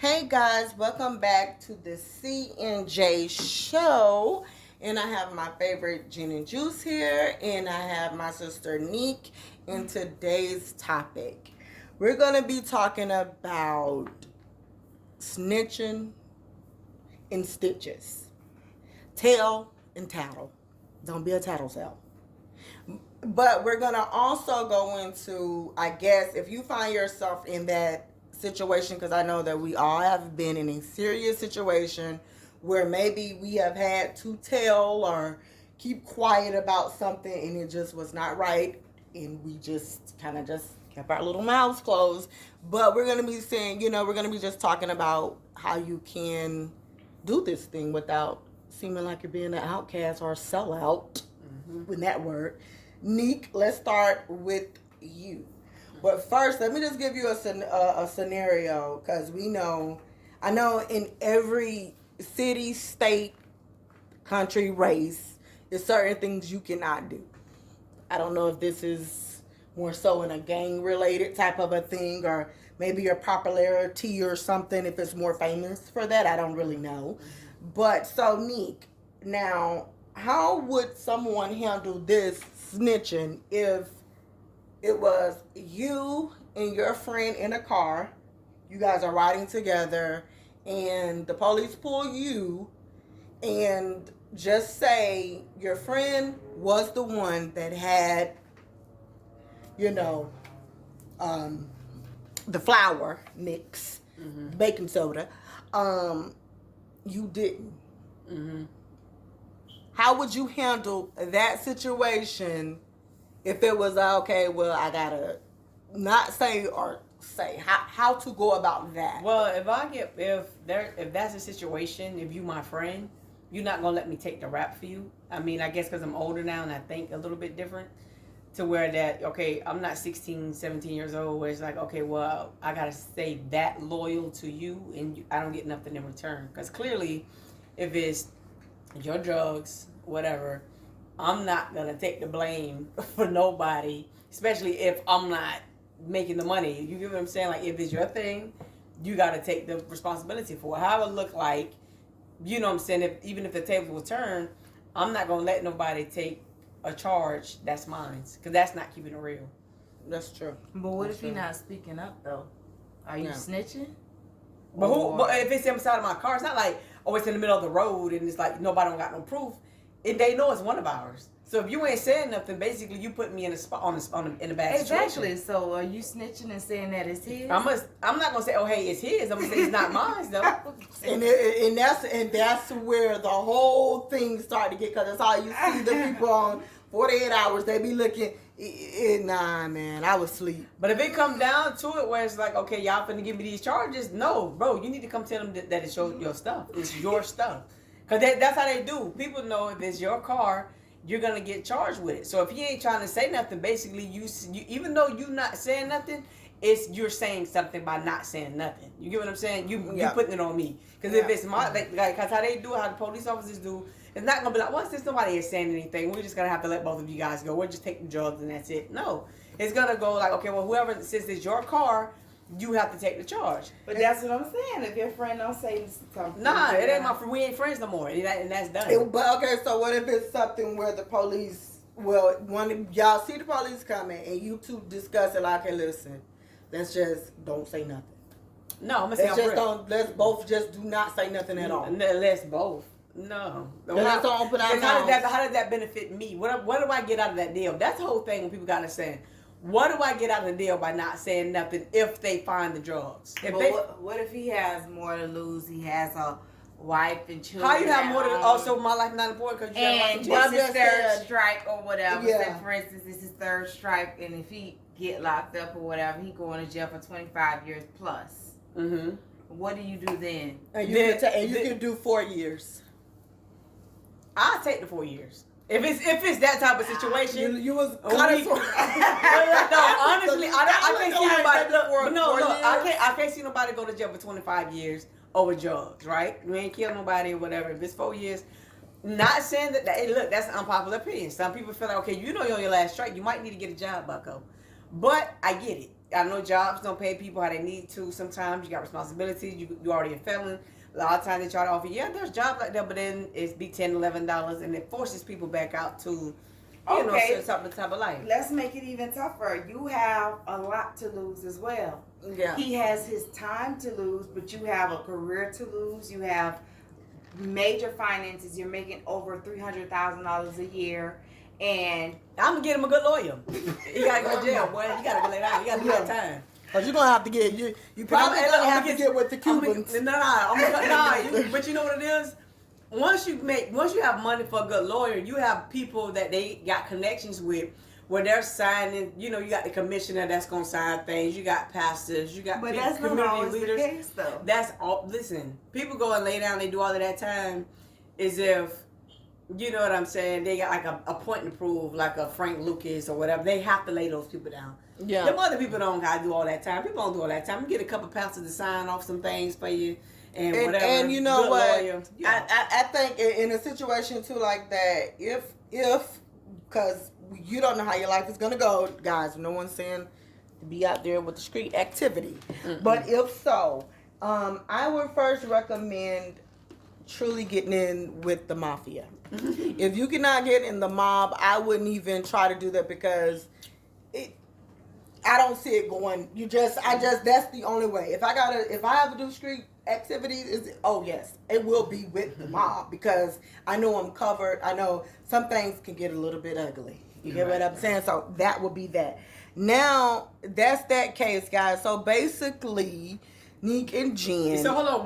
Hey guys, welcome back to the C&J show. And I have my favorite gin and juice here, and I have my sister Neek. And today's topic, we're going to be talking about snitching and stitches. Tell and tattle. Don't be a tattletale. But we're going to also go into, I guess, if you find yourself in that situation, because I know that we all have been in a serious situation where maybe we have had to tell or keep quiet about something and it just was not right, and we just kind of just kept our little mouths closed. But we're going to be saying, we're going to be just talking about how you can do this thing without seeming like you're being an outcast or a sellout, with that word. Neek, let's start with you. But first, let me just give you a scenario, because I know in every city, state, country, race, there's certain things you cannot do. I don't know if this is more so in a gang-related type of a thing, or maybe your popularity or something, if it's more famous for that. I don't really know. But so, Neek, now, how would someone handle this snitching if it was you and your friend in a car, you guys are riding together, and the police pull you, and just say your friend was the one that had, the flour mix, baking soda. You didn't. How would you handle that situation if it was, okay, well, I gotta not say or say how to go about that? Well, if that's a situation, if you my friend, you're not gonna let me take the rap for you. I mean, I guess because I'm older now and I think a little bit different, to where that, okay, I'm not 16, 17 years old, where it's like, okay, well, I gotta stay that loyal to you, and I don't get nothing in return. Because clearly, if it's your drugs, whatever, I'm not gonna take the blame for nobody, especially if I'm not making the money. You get what I'm saying? Like, if it's your thing, you gotta take the responsibility for it. How it look like, you know what I'm saying? Even if the tables will turn, I'm not gonna let nobody take a charge that's mine, because that's not keeping it real. That's true. But what if you're not speaking up though? Are you snitching? But if it's inside of my car, it's not like, oh, it's in the middle of the road and it's like nobody don't got no proof. They know it's one of ours. So if you ain't saying nothing, basically you put me in a spot in a bad situation. Exactly. So are you snitching and saying that it's his? I'm not gonna say, oh, hey, it's his. I'm gonna say it's not mine though. and that's where the whole thing started to get, because that's all you see the people on 48 hours. They be looking. Nah, man, I was asleep. But if it come down to it, where it's like, okay, y'all finna give me these charges, no, bro, you need to come tell them that it's your stuff. It's your stuff. Because that's how they do. People know if it's your car, you're going to get charged with it. So if he ain't trying to say nothing, basically, you even though you not saying nothing, you're saying something by not saying nothing. You get what I'm saying? You putting it on me. Because if it's my, because how they do, how the police officers do, it's not going to be like, well, since nobody is saying anything, we're just going to have to let both of you guys go. We're just taking drugs and that's it. No. It's going to go like, okay, well, whoever, since it's your car, you have to take the charge. But that's what I'm saying. If your friend don't say something, nah, it ain't my friend. We ain't friends no more, and that's done. But okay, so what if it's something where the police, one of y'all see the police coming and you two discuss it like, hey, listen, let's just don't say nothing. No, I'm gonna say let's both just do not say nothing at all. Let's both. No. Let's all open our mouths. How does that benefit me? What do I get out of that deal? That's the whole thing when people gotta say, what do I get out of the deal by not saying nothing if they find the drugs? What if he has more to lose? He has a wife and children. How you have more to also my life not important because you have and this is third strike or whatever. Yeah. Say, for instance, this is third strike, and if he get locked up or whatever, he going to jail for 25 years plus. Mm-hmm. What do you do then? And you can do 4 years. I'll take the 4 years. If it's that type of situation, you was kind of no. Honestly, I can't see nobody. I can't see nobody go to jail for 25 years over drugs. Right? We ain't killed nobody or whatever. If it's 4 years, not saying that. Hey, look, that's an unpopular opinion. Some people feel like, okay, you know you're on your last strike. You might need to get a job, Bucko. But I get it. I know jobs don't pay people how they need to. Sometimes you got responsibilities. You already a felon. A lot of times they try to offer, there's jobs like that, but then it's be $10, $11, and it forces people back out to, you know, some type of life. Let's make it even tougher. You have a lot to lose as well. Yeah. He has his time to lose, but you have a career to lose. You have major finances. You're making over $300,000 a year. And I'm going to get him a good lawyer. You got to go to jail, boy. You got to go lay down. You got to do that time. Cause you're gonna have to get you probably gonna have to get with the Cubans. But you know what it is? Once you have money for a good lawyer, you have people that they got connections with where they're signing, you know, you got the commissioner that's gonna sign things, you got pastors, you got community leaders. The case, though. That's all. Listen, people go and lay down, they do all of that time as if, you know what I'm saying, they got like a point to prove, like a Frank Lucas or whatever. They have to lay those people down. Yeah. Them other people don't gotta do all that time. People don't do all that time. You get a couple pastors to sign off some things for you and whatever. And you know what? Lawyer. I think in a situation too like that, if because you don't know how your life is gonna go, guys. No one's saying to be out there with the street activity, but if so, I would first recommend truly getting in with the mafia. If you cannot get in the mob, I wouldn't even try to do that because I don't see it going. That's the only way. If I have to do street activities, yes, it will be with the mob because I know I'm covered. I know some things can get a little bit ugly. You get what I'm saying? So that would be that. Now, that's that case, guys. So basically, Neek and Jen. So hold on, what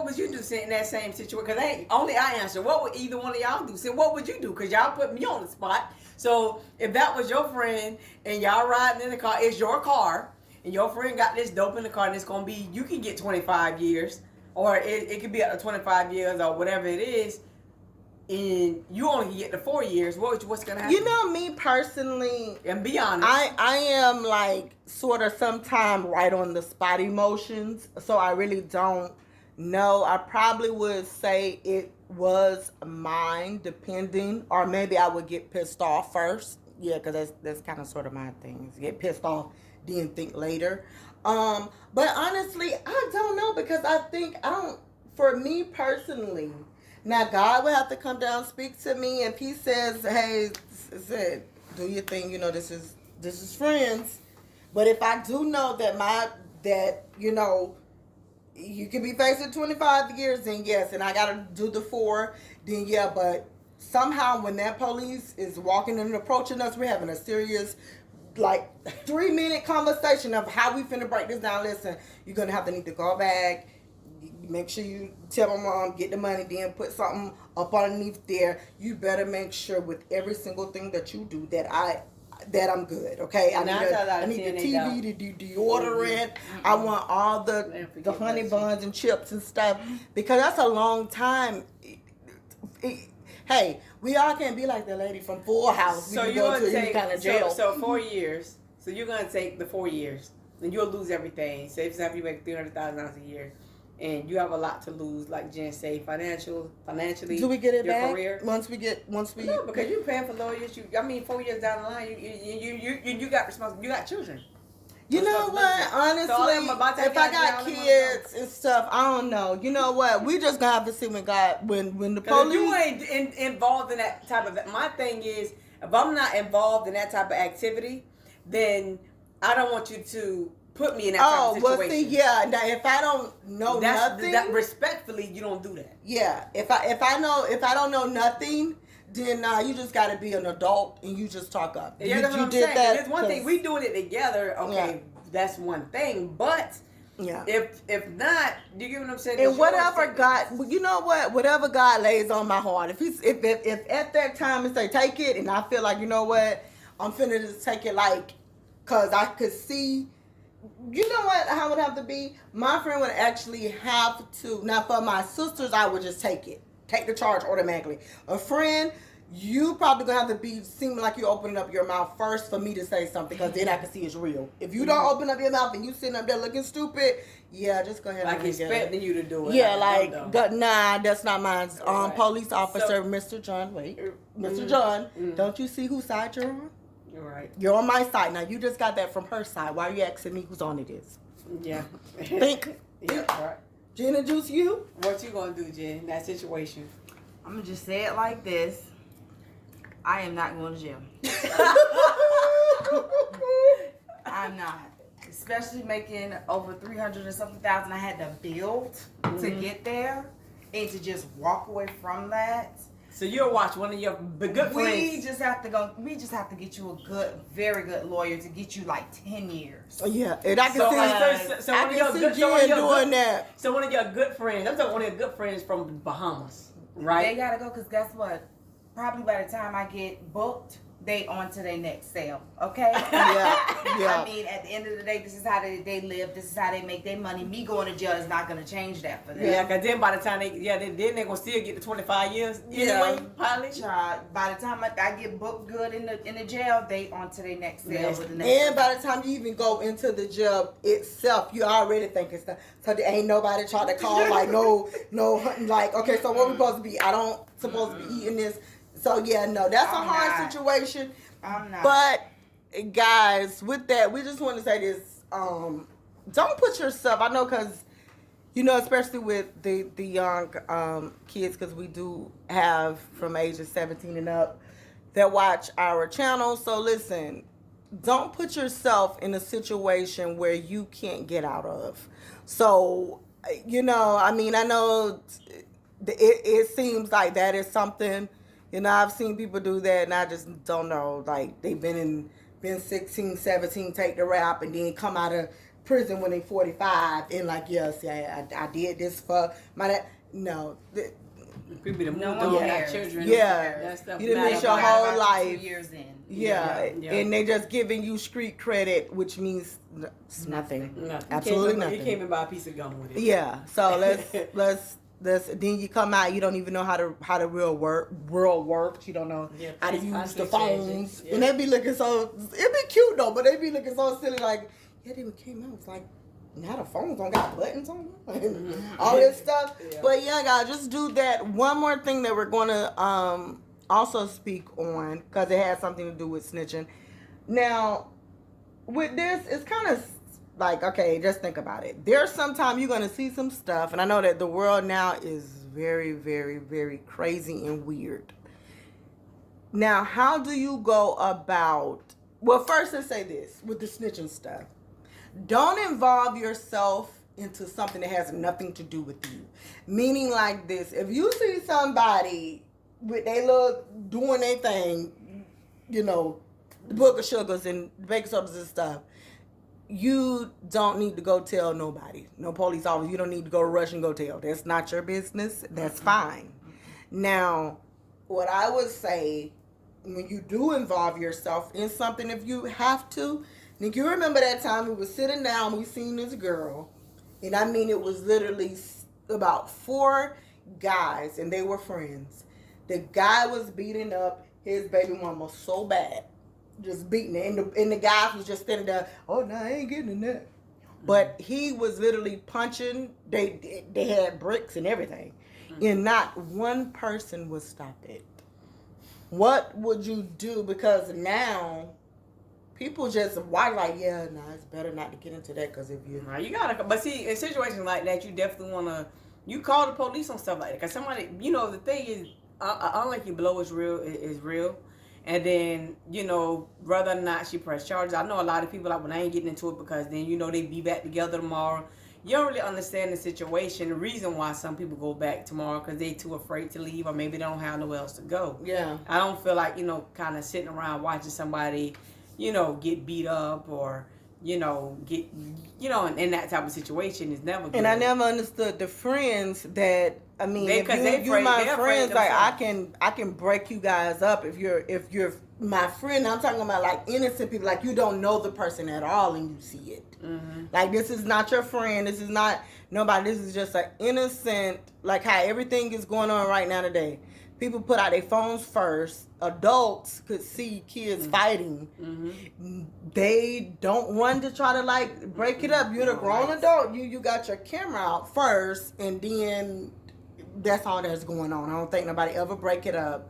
would you do in that same situation? Because only I answer. What would either one of y'all do? So what would you do? Because y'all put me on the spot. So if that was your friend and y'all riding in the car, it's your car, and your friend got this dope in the car, and it's gonna be, you can get 25 years, or it could be up to 25 years or whatever it is, and you only get the 4 years. What's gonna happen? You know, me personally, and be honest, I am like sort of sometime right on the spot emotions, so I really don't know. I probably would say it was mine, depending, or maybe I would get pissed off first. Yeah, because that's kind of sort of my thing. Get pissed off, then think later. But honestly, I don't know because for me personally, now God will have to come down and speak to me, and he says, hey, do your thing, you know, this is friends. But if I do know that you know, you can be facing 25 years, then yes, and I gotta do the 4, then yeah, but somehow when that police is walking and approaching us, we're having a serious, like, 3-minute conversation of how we finna break this down. Listen, you're gonna have to need to go back, make sure you tell my mom, get the money, then put something up underneath there. You better make sure with every single thing that you do that I'm good, okay? I need the TV, the deodorant. I want all the honey buns and chips and stuff because that's a long time. Hey, we all can't be like the lady from Full House. So you're going to take kind of jail. So 4 years. So you're going to take the 4 years, and you'll lose everything. Say for example, you make $300,000 a year, and you have a lot to lose, like Jen said, financially. Do we get it back? Career. Once we no, because you're paying for lawyers. 4 years down the line, you got responsibility. You got children. You know what? Honestly, if I got kids and stuff, I don't know. You know what? We just gonna have to see when the police. If you ain't involved in that type of. My thing is, if I'm not involved in that type of activity, then I don't want you to put me in that type of situation. Well, see, yeah. Now, if I don't know nothing, respectfully, you don't do that. Yeah. If I don't know nothing, then you just got to be an adult and you just talk up. Yeah, that's what I'm saying. There's one thing, we doing it together. Okay, that's one thing. But if not, you get what I'm saying? And whatever God, you know what? Whatever God lays on my heart. If at that time and say take it, and I feel like, you know what, I'm finna just take it, like, cause I could see. You know what? How it would have to be? My friend would actually have to. Now, for my sisters, I would just take the charge automatically. A friend, you probably gonna have to be seeming like you're opening up your mouth first for me to say something, because then I can see it's real. If you don't open up your mouth and you sitting up there looking stupid, just go ahead. Like expecting you to do it. Yeah, nah, that's not mine. Police officer, Mr. John. Wait, Mr. John, don't you see whose side you're on? You're right. You're on my side. Now, you just got that from her side. Why are you asking me whose on it is? Yeah. Think. Yeah, right. Gin and juice you? What you gonna do, Jen, in that situation? I'm gonna just say it like this. I am not going to jail. I'm not. Especially making over 300 and something thousand. I had to build to get there, and to just walk away from that. So you'll watch one of your good friends. We just have to go. We just have to get you a good, very good lawyer to get you like 10 years. Yeah, and I can see. I can see Jen doing that. So one of your good friends. I'm talking one of your good friends from the Bahamas, right? They gotta go because guess what? Probably by the time I get booked, they on to their next sale. Okay? Yeah. I mean, at the end of the day, this is how they live. This is how they make their money. Me going to jail is not gonna change that for them. Yeah, because then by the time they're gonna still get the 25 years anyway, probably. By the time I get booked good in the jail, they on to their next sale with the next. And by the time you even go into the jail itself, you already think it's done. So there ain't nobody trying to call like no hunting. Like, okay, so what we supposed to be? I don't supposed to be eating this. So yeah, no, that's a hard situation. I'm not. But guys, with that, we just want to say this: don't put yourself. I know, because especially with the young kids, because we do have from ages 17 and up that watch our channel. So listen, don't put yourself in a situation where you can't get out of. So I mean, I know it seems like that is something. I've seen people do that, and I just don't know. Like, they've been 16, 17, take the rap, and then come out of prison when they 45, and like, yes, yeah, I did this for my dad. No. People that moved No on one have cares. children. Yeah. That stuff You done matter. missed your whole life. 2 years in. Yeah. Yeah. And they just giving you street credit, which means nothing. Nothing. Absolutely You nothing. can't even buy a piece of gum with it. Yeah. So let's then you come out, you don't even know how the real world works. You don't know how to use the phones. Yeah. And they be looking so, it'd be cute though, but they be looking so silly, like, yeah, they came out, it's like, now the phones don't got buttons on them and all this stuff. Yeah. But yeah, guys, just do that. One more thing that we're going to also speak on, because it has something to do with snitching. Now, with this, it's kind of like, okay, just think about it. There's sometimes you're going to see some stuff, and I know that the world now is very, very, very crazy and weird. Now, how do you go about, well, first let's say this, with the snitching stuff. Don't involve yourself into something that has nothing to do with you. Meaning like this, if you see somebody with they look doing their thing, the book of sugars and baking sodas and stuff, you don't need to go tell nobody. No police officer. You don't need to go rush and go tell. That's not your business. That's fine. Now, what I would say, when you do involve yourself in something, if you have to, then you remember that time we were sitting down, we seen this girl, and I mean, it was literally about 4 guys, and they were friends. The guy was beating up his baby mama so bad. Just beating it. And the guy was just standing there, oh, no, I ain't getting in that. But he was literally punching. They had bricks and everything. And not one person would stop it. What would you do? Because now, people just watch like, yeah, no, it's better not to get into that, because if you... You gotta... But see, in situations like that, you definitely want to... You call the police on stuff like that. Because somebody... the thing is, unlike you blow is real. And then, whether or not she pressed charges, I know a lot of people like, when I ain't getting into it, because then, they be back together tomorrow. You don't really understand the situation, the reason why some people go back tomorrow, because they too afraid to leave, or maybe they don't have nowhere else to go. Yeah. I don't feel like, kind of sitting around watching somebody, get beat up or, get, in that type of situation is never good. And I never understood the friends that, I mean, if you're afraid, my friends, like, I can break you guys up if you're my friend. I'm talking about like innocent people, like you don't know the person at all and you see it. Mm-hmm. Like, this is not your friend. This is not nobody. This is just an innocent, like how everything is going on right now today. People put out their phones first. Adults could see kids fighting. Mm-hmm. They don't run to try to like break it up. You're the grown adult. You got your camera out first, and then that's all that's going on. I don't think nobody ever break it up.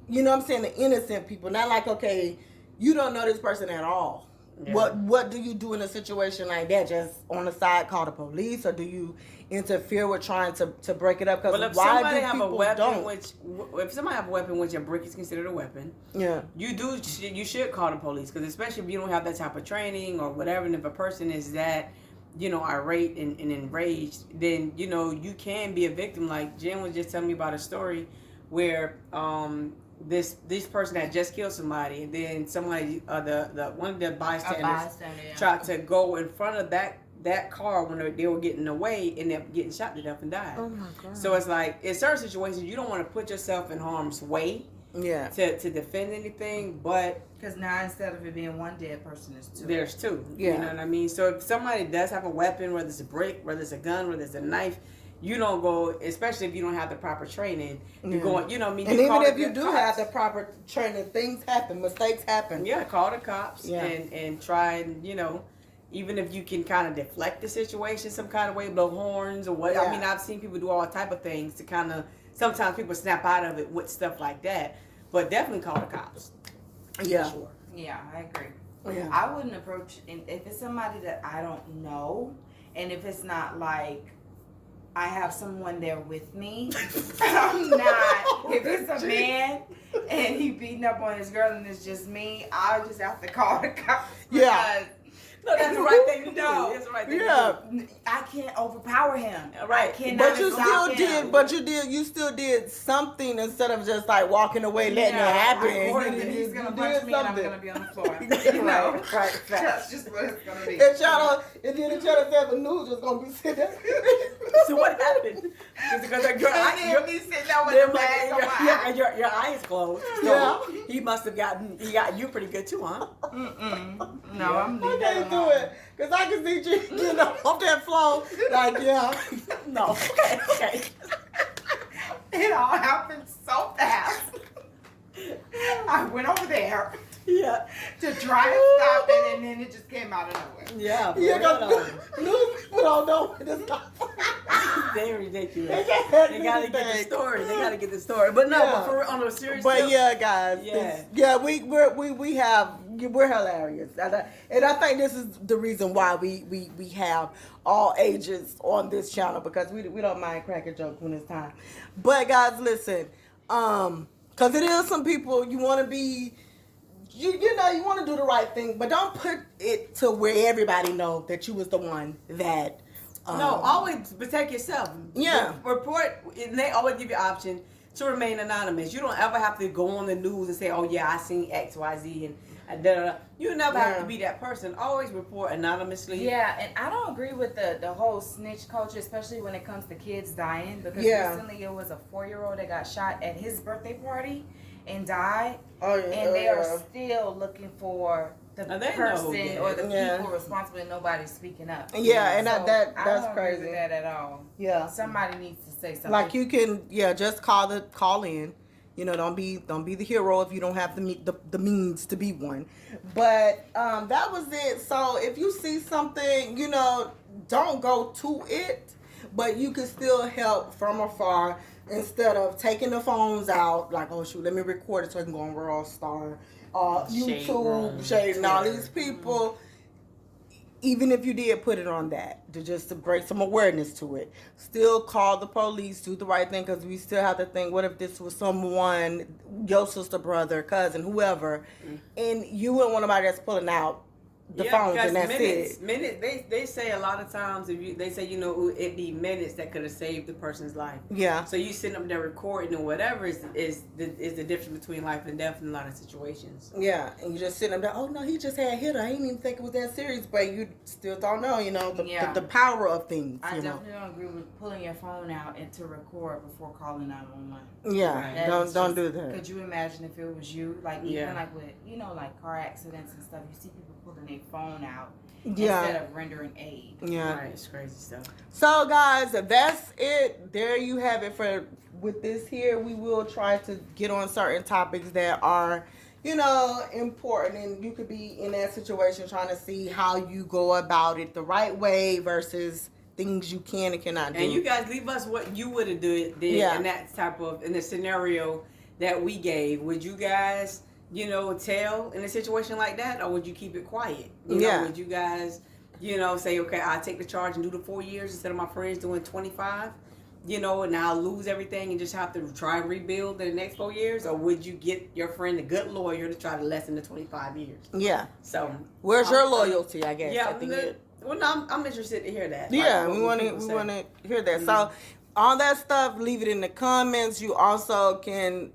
you know what I'm saying, the innocent people. Not like, okay, you don't know this person at all. Yeah. What do you do in a situation like that? Just on the side call the police, or do you interfere with trying to break it up? Because Well, if why somebody do have a people weapon, don't? if somebody have a weapon, which a brick is considered a weapon, Yeah. you should call the police, because especially if you don't have that type of training or whatever, and if a person is that, you know, irate and enraged, then, you know, you can be a victim. Like Jen was just telling me about a story where this person had just killed somebody, and then somebody the one of the bystanders tried to go in front of that car when they were getting away, and they're getting shot to death and died. Oh my God. So it's like, in certain situations, you don't want to put yourself in harm's way. Yeah. To defend anything, but because now instead of it being one dead person, there's two. There's two. Yeah. You know what I mean? So if somebody does have a weapon, whether it's a brick, whether it's a gun, whether it's a knife, you don't go, especially if you don't have the proper training. You're going, you know what I mean? And you even call if the you do cops. have the proper training, things happen, mistakes happen. Yeah, call the cops. Yeah. And try and, you know, even if you can kind of deflect the situation some kind of way, blow horns or what. Yeah. I mean, I've seen people do all type of things to kind of, sometimes people snap out of it with stuff like that. But definitely call the cops. Yeah. For sure. Yeah, I agree. Yeah. I wouldn't approach, if it's somebody that I don't know, and if it's not like I have someone there with me, I'm not. If it's a man and he beating up on his girl and it's just me, I'll just have to call the cops. Yeah. No, that's the right thing to do. No. That's the right thing Yeah. to do. I can't overpower him. Right. I cannot But you stop still him. did. You still did something instead of just like walking away, letting it happen. He's gonna punch me and I'm gonna be on the floor. Right. That's just what it's gonna be. And then the channel said the news was gonna be sitting there. So what happened? Just because You'll be sitting there with the bag on my eye. your eyes closed. So Yeah. he must have got you pretty good too, huh? No, I'm I leaving can't that do alone. it because I can see you getting off that floor. Like, yeah. No. Okay. It all happened so fast. I went over there Yeah. to try to stop it, and then it just came out of nowhere. Yeah. For Yeah, real. because news people don't know when to stop. They're ridiculous. They can't They gotta do get the anything. story. They gotta get the story. But no, Yeah. but for on a serious But note, yeah, guys, Yeah. we're hilarious, and I think this is the reason why we have all ages on this channel, because we don't mind cracking jokes when it's time. But guys, listen, because it is some people you want to be. You know, you want to do the right thing, but don't put it to where everybody know that you was the one that. no, always protect yourself. Yeah. Report, and they always give you option to remain anonymous. You don't ever have to go on the news and say, "Oh yeah, I seen X, Y, Z," and da da da. You never have Yeah. to be that person. Always report anonymously. Yeah, and I don't agree with the whole snitch culture, especially when it comes to kids dying. Because Yeah. recently it was a 4-year-old that got shot at his birthday party and died, Oh yeah, and they are still looking for the Now, they know who person did or it. the Yeah. people responsible, and nobody's speaking up. Yeah, and So that's I don't agree crazy. with that at all. Yeah. Somebody needs to say something. Like you can, just call in. You know, don't be the hero if you don't have the means to be one. But that was it. So if you see something, you know, don't go to it, but you can still help from afar instead of taking the phones out. Like, oh shoot, let me record it so I can go on World Star, Shade YouTube, Room, Shade, and all Twitter. these people. Even if you did put it on that, to bring some awareness to it, still call the police, do the right thing, because we still have to think, what if this was someone, your sister, brother, cousin, whoever, and you wouldn't want nobody that's pulling out the phones because and that's it. Minutes. They say a lot of times they say, you know, it'd be minutes that could have saved the person's life. Yeah. So you sitting up there recording or whatever is the difference between life and death in a lot of situations. Yeah, and you just sitting up there, oh no, he just had hit her. I didn't even think it was that serious, but you still don't know, you know, the power of things, I you know. definitely don't agree with pulling your phone out and to record before calling 911. Yeah, Right. don't do that. Could you imagine if it was you? Like, even Yeah. like with, you know, like car accidents and stuff, you see people pulling their phone out Yeah. instead of rendering aid. Yeah. Right, it's crazy stuff. So guys, that's it. There you have it with this here. We will try to get on certain topics that are, you know, important, and you could be in that situation trying to see how you go about it the right way versus things you can and cannot do. And you guys leave us what you would have did Yeah. in that type of in the scenario that we gave, would you guys, you know, tell in a situation like that, or would you keep it quiet? You know, would you guys, you know, say, okay, I'll take the charge and do the 4 years instead of my friends doing 25? You know, and I'll lose everything and just have to try and rebuild in the next 4 years? Or would you get your friend a good lawyer to try to lessen the 25 years? Yeah. So, where's your loyalty, I guess? Yeah, well, no, I'm interested to hear that. Yeah, like, we want to hear that. So, all that stuff, leave it in the comments. You also can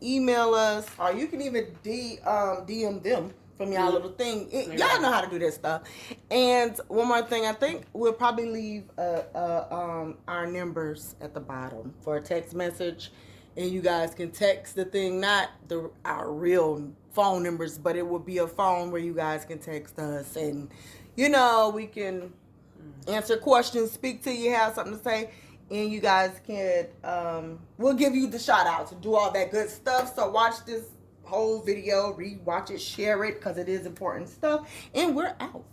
email us, or you can even DM them from y'all little thing. Y'all know how to do that stuff. And one more thing, I think we'll probably leave our numbers at the bottom for a text message, and you guys can text the thing, not our real phone numbers, but it will be a phone where you guys can text us, and you know, we can answer questions, speak to you, have something to say, and you guys can we'll give you the shout out to do all that good stuff. So watch this whole video, re-watch it, share it, because it is important stuff, and we're out.